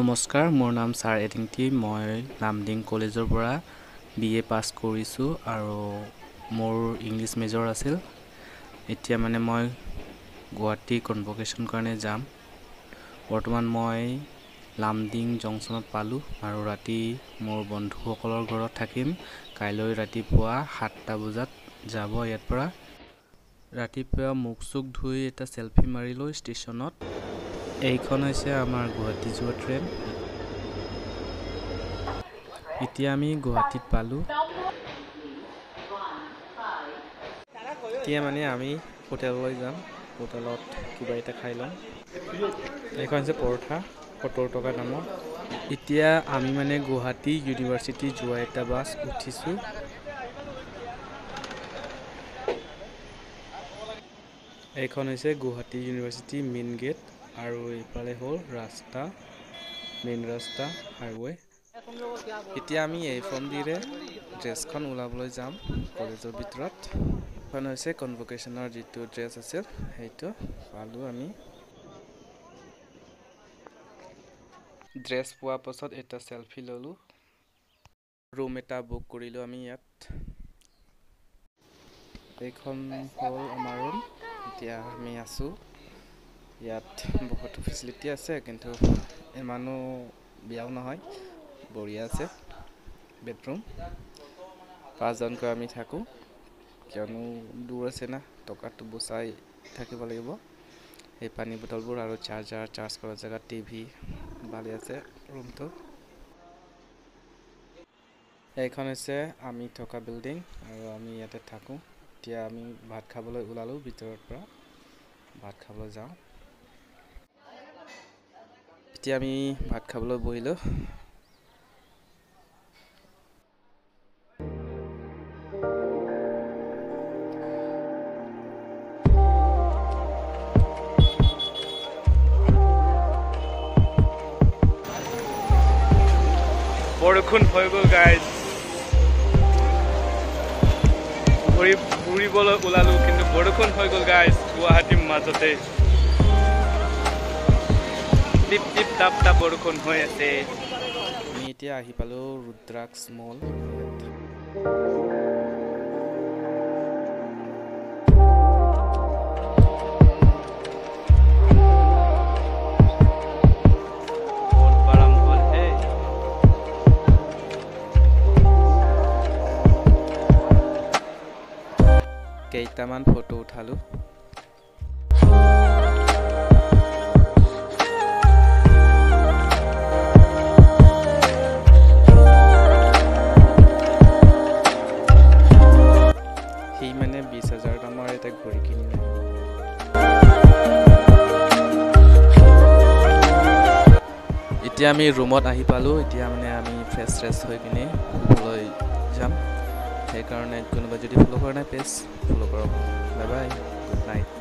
নমস্কাৰ, মোৰ নাম ছাৰ এডিংটি। মই নামডিং কলেজৰ পৰা BA পাছ কৰিছোঁ আৰু মোৰ ইংলিছ মেজৰ আছিল। এতিয়া মানে মই গুৱাহাটী কনভকেশ্যন কাৰণে যাম। বৰ্তমান মই নামডিং জংচনত পালোঁ আৰু ৰাতি মোৰ বন্ধুসকলৰ ঘৰত থাকিম। কাইলৈ ৰাতিপুৱা 7টা বজাত যাব ইয়াৰ পৰা। ৰাতিপুৱা মুখ চুখ ধুই এটা চেলফি মাৰিলোঁ ষ্টেচনত। এইখন হৈছে আমাৰ গুৱাহাটী যোৱা ট্ৰেইন। এতিয়া আমি গুৱাহাটীত পালোঁ। এতিয়া মানে আমি হোটেললৈ যাম। হোটেলত কিবা এটা খাই ল'ম। এইখন হৈছে পৰঠা 70 টকা দামৰ। এতিয়া আমি মানে গুৱাহাটী ইউনিভাৰ্চিটি যোৱা এটা বাছ উঠিছোঁ। এইখন হৈছে গুৱাহাটী ইউনিভাৰ্চিটি মেইন গেট আৰু এইফালে হ'ল ৰাস্তা, মেইন ৰাস্তা হাইৱে। এতিয়া আমি এই ফৰ্মদিৰে ড্ৰেছখন ওলাবলৈ যাম কলেজৰ ভিতৰত। এখন হৈছে কনভকেশ্যনৰ যিটো ড্ৰেছ আছিল সেইটো পালোঁ আমি। ড্ৰেছ পোৱাৰ পাছত এটা চেলফি ল'লোঁ। ৰুম এটা বুক কৰিলোঁ আমি ইয়াত। এইখন হ'ল আমাৰ ৰুম। এতিয়া আমি আছোঁ ইয়াত। বহুতো ফেচিলিটি আছে কিন্তু ইমানো বেয়াও নহয়, বঢ়িয়া আছে। বেডৰুম 5জনকৈ আমি থাকোঁ, কিয়নো দূৰ আছে না, টকাটো বচাই থাকিব লাগিব। এই পানী বটলবোৰ আৰু চাৰ্জ কৰা জেগা, টিভি ভালে আছে ৰুমটো। এইখন হৈছে আমি থকা বিল্ডিং আৰু আমি ইয়াতে থাকোঁ। এতিয়া আমি ভাত খাবলৈ ওলালোঁ ভিতৰৰ পৰা, ভাত খাবলৈ যাওঁ। এতিয়া আমি ভাত খাবলৈ বহিলোঁ। বৰষুণ হৈ গ'ল গাইজ। ফুৰিবলৈ ওলালোঁ কিন্তু বৰষুণ হৈ গ'ল গাইজ গুৱাহাটীৰ মাজতে। টিপ টিপ টাপ টাপ বৰষুণ হৈ আছে। আমি এতিয়া আহি পালোঁ ৰুদ্ৰাক্ষ মল। কেইটামান ফটো উঠালোঁ। সি মানে 20,000 দামৰ এটা ঘড়ী কিনিলে। এতিয়া আমি ৰুমত আহি পালোঁ। এতিয়া মানে আমি ফ্ৰেছ হৈ কিনে শুবলৈ যাম। সেইকাৰণে কোনোবা যদি ফ'ল' কৰা নাই পেজ ফ'ল' কৰক। Bye bye, good night.